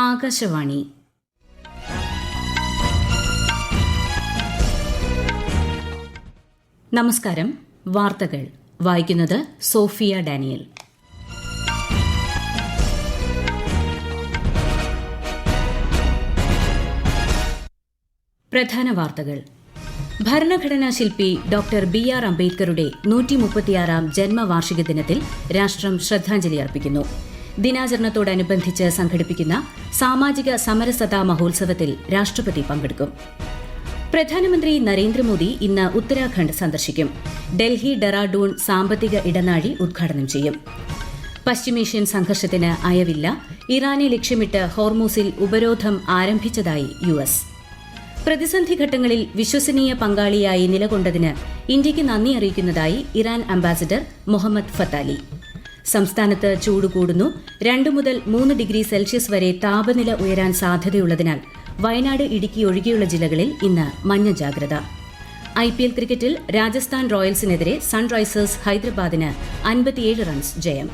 ആകാശവാണി. നമസ്കാരം. വാർത്തകൾ വായിക്കുന്നത് സോഫിയ ഡാനിയൽ. പ്രധാന വാർത്തകൾ. ഭരണഘടനാ ശില്പി ഡോക്ടർ ബി.ആർ. അംബേദ്കറുടെ 136ാം ജന്മവാർഷിക ദിനത്തിൽ രാഷ്ട്രം ശ്രദ്ധാഞ്ജലി അർപ്പിക്കുന്നു. ദിനാചരണത്തോടനുബന്ധിച്ച് സംഘടിപ്പിക്കുന്ന സാമാജിക സമരസതാ മഹോത്സവത്തിൽ രാഷ്ട്രപതി പങ്കെടുക്കും. പ്രധാനമന്ത്രി നരേന്ദ്രമോദി ഇന്ന് ഉത്തരാഖണ്ഡ് സന്ദർശിക്കും. ഡൽഹി ഡെറാഡൂൺ സാമ്പത്തിക ഇടനാഴി ഉദ്ഘാടനം ചെയ്യും. പശ്ചിമേഷ്യൻ സംഘർഷത്തിന് അയവില്ല. ഇറാനെ ലക്ഷ്യമിട്ട് ഹോർമൂസിൽ ഉപരോധം ആരംഭിച്ചതായി യുഎസ്. പ്രതിസന്ധി ഘട്ടങ്ങളിൽ വിശ്വസനീയ പങ്കാളിയായി നിലകൊണ്ടതിന് ഇന്ത്യയ്ക്ക് നന്ദി അറിയിക്കുന്നതായി ഇറാൻ അംബാസിഡർ മുഹമ്മദ് ഫത്താലി. സംസ്ഥാനത്ത് ചൂട് കൂടുന്നു. 2 മുതൽ 3 ഡിഗ്രി സെൽഷ്യസ് വരെ താപനില ഉയരാൻ സാധ്യതയുള്ളതിനാൽ വയനാട്, ഇടുക്കി ഒഴികെയുള്ള ജില്ലകളിൽ ഇന്ന് മഞ്ഞ ജാഗ്രത. IPL ക്രിക്കറ്റിൽ രാജസ്ഥാൻ റോയൽസിനെതിരെ സൺറൈസേഴ്സ് ഹൈദരാബാദിന് 57 റൺസ് ജയം.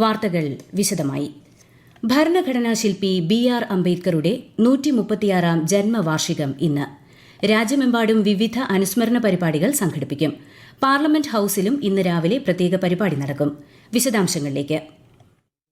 വാർത്തകൾ വിശദമായി. ഭരണഘടനാ ശില്പി ബി.ആർ. അംബേദ്കറുടെ 136ാം ജന്മവാർഷികം ഇന്ന്. രാജ്യമെമ്പാടും വിവിധ അനുസ്മരണ പരിപാടികൾ സംഘടിപ്പിക്കും. പാർലമെന്റ് ഹൌസിലും ഇന്ന് രാവിലെ പ്രത്യേക പരിപാടി നടക്കും. വിശദാംശങ്ങളിലേക്ക്.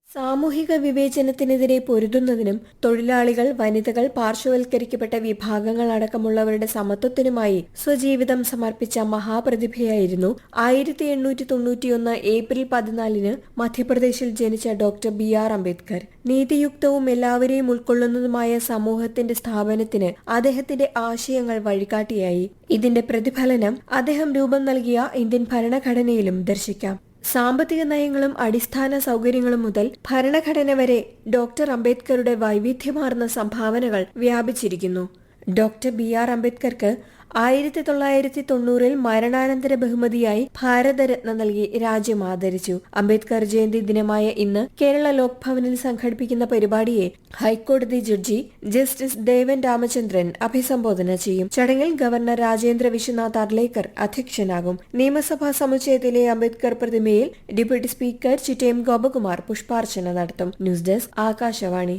സാമൂഹിക വിവേചനത്തിനെതിരെ പൊരുതുന്നതിനും തൊഴിലാളികൾ, വനിതകൾ, പാർശ്വവൽക്കരിക്കപ്പെട്ട വിഭാഗങ്ങൾ അടക്കമുള്ളവരുടെ സമത്വത്തിനുമായി സ്വജീവിതം സമർപ്പിച്ച മഹാപ്രതിഭയായിരുന്നു 1891 ഏപ്രിൽ 14 മധ്യപ്രദേശിൽ ജനിച്ച ഡോക്ടർ ബി.ആർ. അംബേദ്കർ. നീതിയുക്തവും എല്ലാവരെയും ഉൾക്കൊള്ളുന്നതുമായ സമൂഹത്തിന്റെ സ്ഥാപനത്തിന് അദ്ദേഹത്തിന്റെ ആശയങ്ങൾ വഴികാട്ടിയായി. ഇതിന്റെ പ്രതിഫലനം അദ്ദേഹം രൂപം നൽകിയ ഇന്ത്യൻ ഭരണഘടനയിലും ദർശിക്കാം. സാമ്പത്തിക നയങ്ങളും അടിസ്ഥാന സൗകര്യങ്ങളും മുതൽ ഭരണഘടന വരെ ഡോക്ടർ അംബേദ്കറുടെ വൈവിധ്യമാർന്ന സംഭാവനകൾ വ്യാപിച്ചിരിക്കുന്നു. Doctor BR. അംബേദ്കർക്ക് 1990 മരണാനന്തര ബഹുമതിയായി ഭാരതരത്ന നൽകി രാജ്യം ആദരിച്ചു. അംബേദ്കർ ജയന്തി ദിനമായ ഇന്ന് കേരള ലോക് ഭവനിൽ സംഘടിപ്പിക്കുന്ന പരിപാടിയെ ഹൈക്കോടതി ജഡ്ജി ജസ്റ്റിസ് ദേവൻ രാമചന്ദ്രൻ അഭിസംബോധന ചെയ്യും. ചടങ്ങിൽ ഗവർണർ രാജേന്ദ്ര വിശ്വനാഥ് അർലേക്കർ അധ്യക്ഷനാകും. നിയമസഭാ സമുച്ചയത്തിലെ അംബേദ്കർ പ്രതിമയിൽ ഡെപ്യൂട്ടി സ്പീക്കർ ചിറ്റയം ഗോപകുമാർ പുഷ്പാർച്ചന നടത്തും. News desk Akashvani.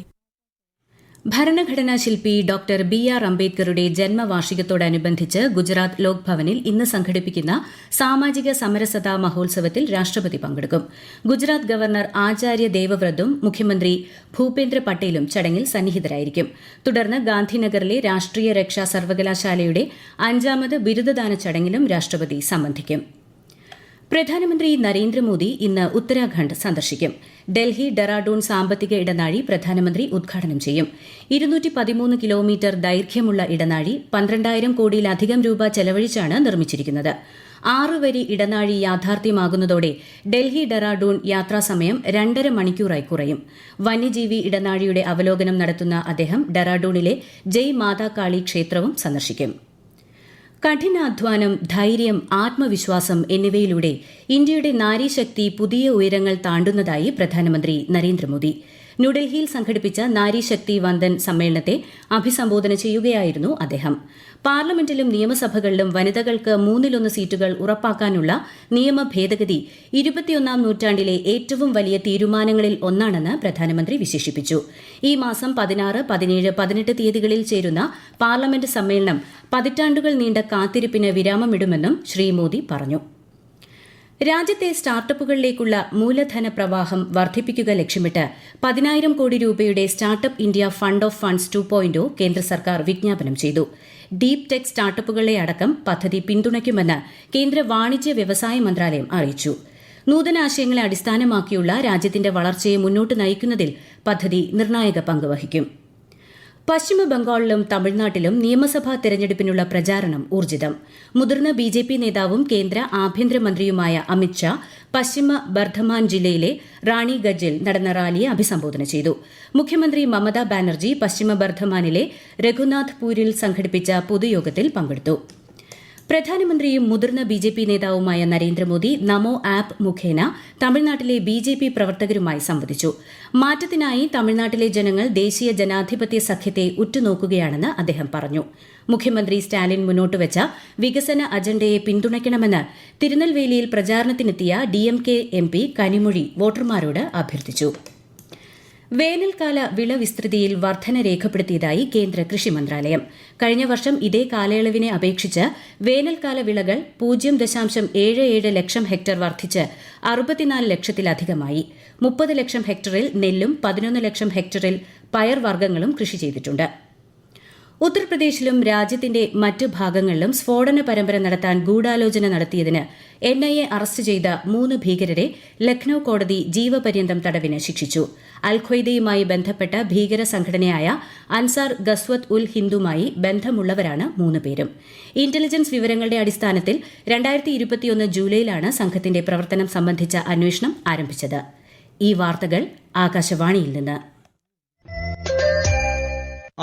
ഭരണഘടനാ ശില്പി ഡോക്ടർ ബി.ആർ. അംബേദ്കറുടെ ജന്മവാർഷികത്തോടനുബന്ധിച്ച് ഗുജറാത്ത് ലോക് ഭവനിൽ ഇന്ന് സംഘടിപ്പിക്കുന്ന സാമാജിക സമരസതാ മഹോത്സവത്തിൽ രാഷ്ട്രപതി പങ്കെടുക്കും. ഗുജറാത്ത് ഗവർണർ ആചാര്യ ദേവവ്രതും മുഖ്യമന്ത്രി ഭൂപേന്ദ്ര പട്ടേലും ചടങ്ങിൽ സന്നിഹിതരായിരിക്കും. തുടർന്ന് ഗാന്ധിനഗറിലെ രാഷ്ട്രീയ രക്ഷാ സർവകലാശാലയുടെ 5ാമത് ബിരുദദാന ചടങ്ങിലും രാഷ്ട്രപതി സംബന്ധിക്കും. പ്രധാനമന്ത്രി നരേന്ദ്രമോദി ഇന്ന് ഉത്തരാഖണ്ഡ് സന്ദർശിക്കും. ഡൽഹി ഡെറാഡൂൺ സാമ്പത്തിക ഇടനാഴി പ്രധാനമന്ത്രി ഉദ്ഘാടനം ചെയ്യും. 213 കിലോമീറ്റർ ദൈർഘ്യമുള്ള ഇടനാഴി 12,000 കോടിയിലധികം രൂപ ചെലവഴിച്ചാണ് നിർമ്മിച്ചിരിക്കുന്നത്. 6 വരി ഇടനാഴി യാഥാർത്ഥ്യമാകുന്നതോടെ ഡൽഹി ഡെറാഡൂൺ യാത്രാസമയം 2.5 മണിക്കൂറായി കുറയും. വന്യജീവി ഇടനാഴിയുടെ അവലോകനം നടത്തുന്ന അദ്ദേഹം ഡെറാഡൂണിലെ ജയ് മാതാ കാളി ക്ഷേത്രവും സന്ദർശിക്കും. കഠിനാധ്വാനം, ധൈര്യം, ആത്മവിശ്വാസം എന്നിവയിലൂടെ ഇന്ത്യയുടെ നാരീശക്തി പുതിയ ഉയരങ്ങൾ താണ്ടുന്നതായി പ്രധാനമന്ത്രി നരേന്ദ്രമോദി. ന്യൂഡൽഹിയിൽ സംഘടിപ്പിച്ച നാരീശക്തി വന്ദൻ സമ്മേളനത്തെ അഭിസംബോധന ചെയ്യുകയായിരുന്നു അദ്ദേഹം. പാർലമെന്റിലും നിയമസഭകളിലും വനിതകൾക്ക് 1/3 സീറ്റുകൾ ഉറപ്പാക്കാനുള്ള നിയമ ഭേദഗതി 21ാം നൂറ്റാണ്ടിലെ ഏറ്റവും വലിയ തീരുമാനങ്ങളിൽ ഒന്നാണെന്ന് പ്രധാനമന്ത്രി വിശേഷിപ്പിച്ചു. ഈ മാസം 16, 17, 18 തീയതികളിൽ ചേരുന്ന പാർലമെന്റ് സമ്മേളനം പതിറ്റാണ്ടുകൾ നീണ്ട കാത്തിരിപ്പിന് വിരാമമിടുമെന്നും ശ്രീ മോദി പറഞ്ഞു. രാജ്യത്തെ സ്റ്റാർട്ടപ്പുകളിലേക്കുള്ള മൂലധന പ്രവാഹം വർദ്ധിപ്പിക്കുക ലക്ഷ്യമിട്ട് 10,000 കോടി രൂപയുടെ startup India fund of funds 2.0 കേന്ദ്ര സർക്കാർ വിജ്ഞാപനം ചെയ്തു. ഡീപ് ടെക് സ്റ്റാർട്ടപ്പുകളെ അടക്കം പദ്ധതി പിന്തുണയ്ക്കുമെന്ന് കേന്ദ്ര വാണിജ്യ വ്യവസായ മന്ത്രാലയം അറിയിച്ചു. നൂതനാശയങ്ങളെ അടിസ്ഥാനമാക്കിയുള്ള രാജ്യത്തിന്റെ വളർച്ചയെ മുന്നോട്ട് നയിക്കുന്നതിൽ പദ്ധതി നിർണായക പങ്ക് വഹിക്കും. പശ്ചിമ ബംഗാളിലും തമിഴ്നാട്ടിലും നിയമസഭാ തെരഞ്ഞെടുപ്പിനുള്ള പ്രചാരണം ഊർജിതം. മുതിർന്ന ബി.ജെ.പി. നേതാവും കേന്ദ്ര ആഭ്യന്തരമന്ത്രിയുമായ അമിത്ഷാ പശ്ചിമ ബർധമാൻ ജില്ലയിലെ റാണിഗഞ്ചിൽ നടന്ന റാലിയെ അഭിസംബോധന ചെയ്തു. മുഖ്യമന്ത്രി മമതാ ബാനർജി പശ്ചിമ ബർധമാനിലെ രഘുനാഥ്പൂരിൽ സംഘടിപ്പിച്ച പൊതുയോഗത്തിൽ പങ്കെടുത്തു. പ്രധാനമന്ത്രിയും മുതിർന്ന ബി.ജെ.പി. നേതാവുമായ നരേന്ദ്രമോദി നമോ ആപ്പ് മുഖേന തമിഴ്നാട്ടിലെ ബി.ജെ.പി. പ്രവർത്തകരുമായി സംവദിച്ചു. മാറ്റത്തിനായി തമിഴ്നാട്ടിലെ ജനങ്ങൾ ദേശീയ ജനാധിപത്യ സഖ്യത്തെ ഉറ്റുനോക്കുകയാണെന്ന് അദ്ദേഹം പറഞ്ഞു. മുഖ്യമന്ത്രി സ്റ്റാലിൻ മുന്നോട്ടുവച്ച വികസന അജണ്ടയെ പിന്തുണയ്ക്കണമെന്ന് തിരുനെൽവേലിയിൽ പ്രചാരണത്തിനെത്തിയ DMK MP കനിമൊഴി വോട്ടർമാരോട് അഭ്യർത്ഥിച്ചു. വേനൽക്കാല വിള വിസ്തൃതിയിൽ വർധന രേഖപ്പെടുത്തിയതായി കേന്ദ്ര കൃഷി മന്ത്രാലയം. കഴിഞ്ഞ വർഷം ഇതേ കാലയളവിനെ അപേക്ഷിച്ച് വേനൽക്കാല വിളകൾ 0.77 ലക്ഷം ഹെക്ടർ വർദ്ധിച്ച് 64 ലക്ഷത്തിലധികമായി. 30 ലക്ഷം ഹെക്ടറിൽ നെല്ലും 11 ലക്ഷം ഹെക്ടറിൽ പയർവർഗ്ഗങ്ങളും കൃഷി ചെയ്തിട്ടുണ്ട്. ഉത്തർപ്രദേശിലും രാജ്യത്തിന്റെ മറ്റ് ഭാഗങ്ങളിലും സ്ഫോടന പരമ്പര നടത്താൻ ഗൂഢാലോചന നടത്തിയതിന് NIA അറസ്റ്റ് ചെയ്ത 3 ഭീകരരെ ലക്നൌ കോടതി ജീവപര്യന്തം തടവിന് ശിക്ഷിച്ചു. അൽ-ഖ്വയ്ദയുമായി ബന്ധപ്പെട്ട ഭീകര സംഘടനയായ അൻസാർ ഗസ്വത് ഉൽ ഹിന്ദുമായി ബന്ധമുള്ളവരാണ് 3 പേരും. ഇന്റലിജൻസ് വിവരങ്ങളുടെ അടിസ്ഥാനത്തിൽ 2021 ജൂലൈയിലാണ് സംഘത്തിന്റെ പ്രവർത്തനം സംബന്ധിച്ച അന്വേഷണം ആരംഭിച്ചത്. ഈ വാർത്തകൾ ആകാശവാണിയിൽ നിന്ന്.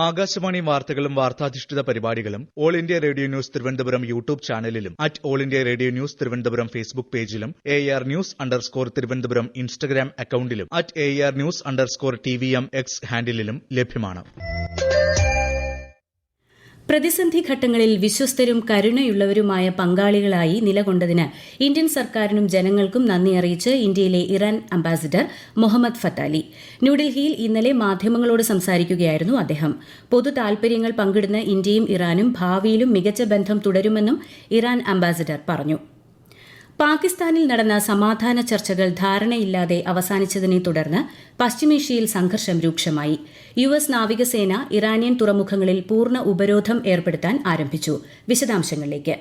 ആകാശവാണി വാർത്തകളും വാർത്താധിഷ്ഠിത പരിപാടികളും all India radio news Thiruvananthapuram YouTube ചാനലിലും all India radio news Thiruvananthapuram Facebook പേജിലും AR News_ തിരുവനന്തപുരം ഇൻസ്റ്റഗ്രാം അക്കൌണ്ടിലും AR News_TVM X ഹാൻഡിലും ലഭ്യമാണ്. പ്രതിസന്ധി ഘട്ടങ്ങളിൽ വിശ്വസ്തരും കരുണയുള്ളവരുമായ പങ്കാളികളായി നിലകൊണ്ടതിന് ഇന്ത്യൻ സർക്കാരിനും ജനങ്ങൾക്കും നന്ദി അറിയിച്ച് ഇന്ത്യയിലെ ഇറാൻ അംബാസിഡർ മുഹമ്മദ് ഫത്താലി. ന്യൂഡൽഹിയിൽ ഇന്നലെ മാധ്യമങ്ങളോട് സംസാരിക്കുകയായിരുന്നു അദ്ദേഹം. പൊതു താൽപര്യങ്ങൾ പങ്കിടുന്ന ഇന്ത്യയും ഇറാനും ഭാവിയിലും മികച്ച ബന്ധം തുടരുമെന്നും ഇറാൻ അംബാസിഡർ പറഞ്ഞു. പാകിസ്ഥാനിൽ നടന്ന സമാധാന ചർച്ചകൾ ധാരണയില്ലാതെ അവസാനിച്ചതിനെ തുടർന്ന് പശ്ചിമേഷ്യയിൽ സംഘർഷം രൂക്ഷമായി. US നാവികസേന ഇറാനിയൻ തുറമുഖങ്ങളിൽ പൂർണ്ണ ഉപരോധം ഏർപ്പെടുത്താൻ ആരംഭിച്ചു. വിശദാംശങ്ങളിലേക്ക്.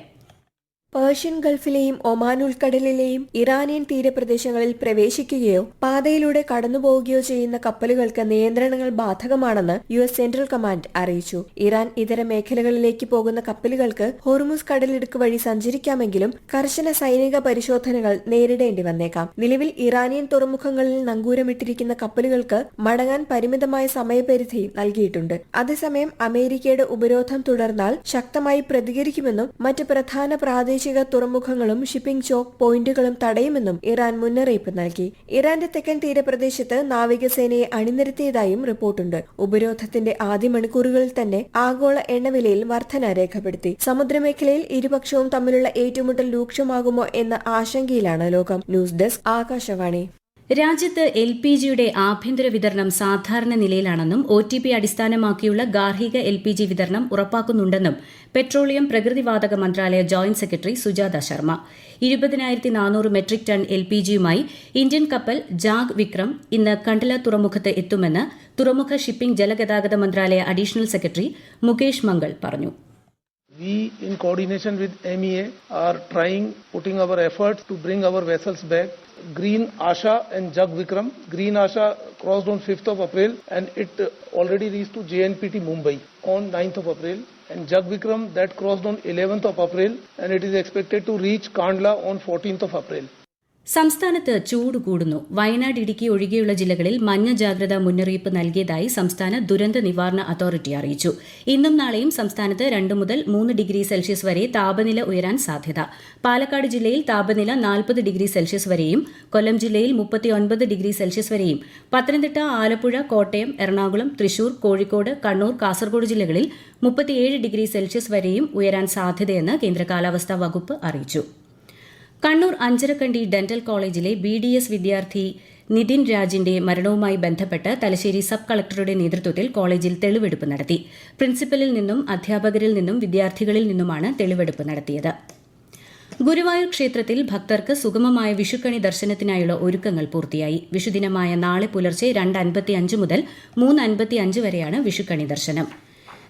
പേർഷ്യൻ ഗൾഫിലെയും ഒമാൻ ഉൾക്കടലിലെയും ഇറാനിയൻ തീരപ്രദേശങ്ങളിൽ പ്രവേശിക്കുകയോ പാതയിലൂടെ കടന്നുപോവുകയോ ചെയ്യുന്ന കപ്പലുകൾക്ക് നിയന്ത്രണങ്ങൾ ബാധകമാണെന്ന് US സെൻട്രൽ കമാൻഡ് അറിയിച്ചു. ഇറാൻ ഇതര മേഖലകളിലേക്ക് പോകുന്ന കപ്പലുകൾക്ക് ഹോർമുസ് കടലിടുക്ക് വഴി സഞ്ചരിക്കാമെങ്കിലും കർശന സൈനിക പരിശോധനകൾ നേരിടേണ്ടി വന്നേക്കാം. നിലവിൽ ഇറാനിയൻ തുറമുഖങ്ങളിൽ നങ്കൂരമിട്ടിരിക്കുന്ന കപ്പലുകൾക്ക് മടങ്ങാൻ പരിമിതമായ സമയപരിധി നൽകിയിട്ടുണ്ട്. അതേസമയം അമേരിക്കയുടെ ഉപരോധം തുടർന്നാൽ ശക്തമായി പ്രതികരിക്കുമെന്നും മറ്റ് പ്രധാന പ്രാദേശിക തുറമുഖങ്ങളും ഷിപ്പിംഗ് ചോക്ക് പോയിന്റുകളും തടയുമെന്നും ഇറാൻ മുന്നറിയിപ്പ് നൽകി. ഇറാന്റെ തെക്കൻ തീരപ്രദേശത്ത് നാവികസേനയെ അണിനിരത്തിയതായും റിപ്പോർട്ടുണ്ട്. ഉപരോധത്തിന്റെ ആദ്യ മണിക്കൂറുകളിൽ തന്നെ ആഗോള എണ്ണവിലയിൽ വർധന രേഖപ്പെടുത്തി. സമുദ്രമേഖലയിൽ ഇരുപക്ഷവും തമ്മിലുള്ള ഏറ്റുമുട്ടൽ രൂക്ഷമാകുമോ എന്ന ആശങ്കയിലാണ് ലോകം. News desk Akashvani. രാജ്യത്ത് LPGയുടെ ആഭ്യന്തര വിതരണം സാധാരണ നിലയിലാണെന്നും OTP അടിസ്ഥാനമാക്കിയുള്ള ഗാർഹിക LPG വിതരണം ഉറപ്പാക്കുന്നുണ്ടെന്നും പെട്രോളിയം പ്രകൃതിവാതക മന്ത്രാലയ joint secretary Sujatha Sharma. 20,400 metric ton LPGയുമായി ഇന്ത്യൻ കപ്പൽ ജാഗ് വിക്രം ഇന്ന് കണ്ടല തുറമുഖത്ത് എത്തുമെന്ന് തുറമുഖ ഷിപ്പിംഗ് ജലഗതാഗത മന്ത്രാലയ അഡീഷണൽ സെക്രട്ടറി മുകേഷ് മംഗൾ പറഞ്ഞു. We, in coordination with MEA, are putting our efforts to bring our vessels back. Green Asha and Jag Vikram. Green Asha crossed on 5th of April and it already reached to JNPT Mumbai on 9th of April. And Jag Vikram, that crossed on 11th of April and it is expected to reach Kandla on 14th of April. സംസ്ഥാനത്ത് ചൂട് കൂടുന്നു. വയനാട്, ഇടുക്കി ഒഴികെയുള്ള ജില്ലകളിൽ മഞ്ഞ ജാഗ്രതാ മുന്നറിയിപ്പ് നൽകിയതായി സംസ്ഥാന ദുരന്ത നിവാരണ അതോറിറ്റി അറിയിച്ചു. ഇന്നും നാളെയും സംസ്ഥാനത്ത് 2 മുതൽ 3 ഡിഗ്രി സെൽഷ്യസ് വരെ താപനില ഉയരാൻ സാധ്യത. പാലക്കാട് ജില്ലയിൽ താപനില 40 ഡിഗ്രി സെൽഷ്യസ് വരെയും, കൊല്ലം ജില്ലയിൽ 39 ഡിഗ്രി സെൽഷ്യസ് വരെയും, പത്തനംതിട്ട, ആലപ്പുഴ, കോട്ടയം, എറണാകുളം, തൃശൂർ, കോഴിക്കോട്, കണ്ണൂർ, കാസർഗോഡ് ജില്ലകളിൽ 37 ഡിഗ്രി സെൽഷ്യസ് വരെയും ഉയരാൻ സാധ്യതയെന്ന് കേന്ദ്ര കാലാവസ്ഥാ വകുപ്പ് അറിയിച്ചു. കണ്ണൂർ അഞ്ചരക്കണ്ടി ഡെന്റൽ കോളേജിലെ BDS വിദ്യാർത്ഥി നിതിൻ രാജിന്റെ മരണവുമായി ബന്ധപ്പെട്ട് തലശ്ശേരി സബ് കളക്ടറുടെ നേതൃത്വത്തിൽ കോളേജിൽ തെളിവെടുപ്പ് നടത്തി. പ്രിൻസിപ്പലിൽ നിന്നും അധ്യാപകരിൽ നിന്നും വിദ്യാർത്ഥികളിൽ നിന്നുമാണ് തെളിവെടുപ്പ് നടത്തിയത്. ഗുരുവായൂർ ക്ഷേത്രത്തിൽ ഭക്തർക്ക് സുഗമമായ വിഷുക്കണി ദർശനത്തിനായുള്ള ഒരുക്കങ്ങൾ പൂർത്തിയായി. വിഷുദിനമായ നാളെ പുലർച്ചെ 2:55 മുതൽ 3:55 വരെയാണ് വിഷുക്കണി ദർശനം.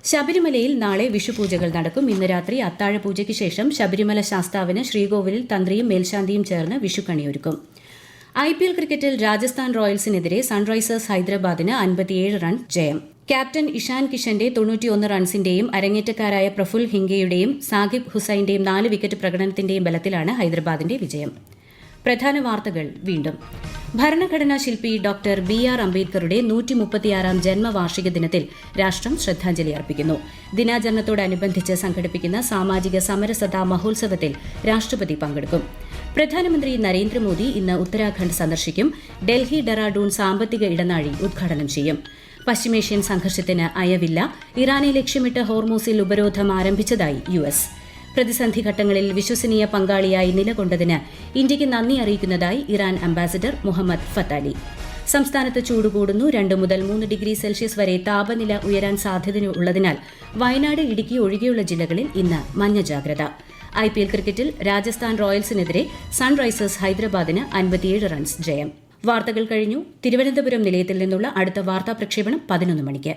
ശബരിമലയിൽ നാളെ വിഷുപൂജകൾ നടക്കും. ഇന്ന് രാത്രി അത്താഴപൂജയ്ക്ക് ശേഷം ശബരിമല ശാസ്താവിന് ശ്രീകോവിലിൽ തന്ത്രിയും മേൽശാന്തിയും ചേർന്ന് വിഷുക്കണിയൊരുക്കും. IPL ക്രിക്കറ്റിൽ രാജസ്ഥാൻ റോയൽസിനെതിരെ സൺറൈസേഴ്സ് ഹൈദരാബാദിന് 57 റൺ ജയം. ക്യാപ്റ്റൻ ഇഷാൻ കിഷന്റെ 91 റൺസിന്റെയും അരങ്ങേറ്റക്കാരായ പ്രഫുൽ ഹിംഗയുടെയും സാകിബ് ഹുസൈന്റെയും 4 വിക്കറ്റ് പ്രകടനത്തിന്റെയും ബലത്തിലാണ് ഹൈദരാബാദിന്റെ വിജയം. പ്രധാന വാർത്തകൾ വീണ്ടും. ഭരണഘടനാ ശില്പി ഡോക്ടർ BR അംബേദ്കറുടെ 136ാം ജന്മവാർഷിക ദിനത്തിൽ രാഷ്ട്രം ശ്രദ്ധാഞ്ജലി അർപ്പിക്കുന്നു. ദിനാചരണത്തോടനുബന്ധിച്ച് സംഘടിപ്പിക്കുന്ന സാമാജിക സമരസതാ മഹോത്സവത്തിൽ രാഷ്ട്രപതി പങ്കെടുക്കും. പ്രധാനമന്ത്രി നരേന്ദ്രമോദി ഇന്ന് ഉത്തരാഖണ്ഡ് സന്ദർശിക്കും. ഡൽഹി ഡെറാഡൂൺ സാമ്പത്തിക ഇടനാഴി ഉദ്ഘാടനം ചെയ്യും. പശ്ചിമേഷ്യൻ സംഘർഷത്തിന് അയവില്ല. ഇറാനെ ലക്ഷ്യമിട്ട് ഹോർമൂസിൽ ഉപരോധം ആരംഭിച്ചതായി US. പ്രതിസന്ധി ഘട്ടങ്ങളിൽ വിശ്വസനീയ പങ്കാളിയായി നിലകൊണ്ടതിന് ഇന്ത്യയ്ക്ക് നന്ദി അറിയിക്കുന്നതായി ഇറാൻ അംബാസിഡർ മുഹമ്മദ് ഫത്താലി. സംസ്ഥാനത്ത് ചൂട് കൂടുന്നു. 2 മുതൽ 3 ഡിഗ്രി സെൽഷ്യസ് വരെ താപനില ഉയരാൻ സാധ്യതയുള്ളതിനാൽ വയനാട്, ഇടുക്കി ഒഴികെയുള്ള ജില്ലകളിൽ ഇന്ന് മഞ്ഞ ജാഗ്രത. IPL ക്രിക്കറ്റിൽ രാജസ്ഥാൻ റോയൽസിനെതിരെ സൺറൈസേഴ്സ് ഹൈദരാബാദിന് 57 റൺസ് ജയം. വാർത്തകൾ കഴിഞ്ഞു. തിരുവനന്തപുരം നിലയത്തിൽ നിന്നുള്ള അടുത്ത വാർത്താ പ്രക്ഷേപണം 11 മണിക്ക്.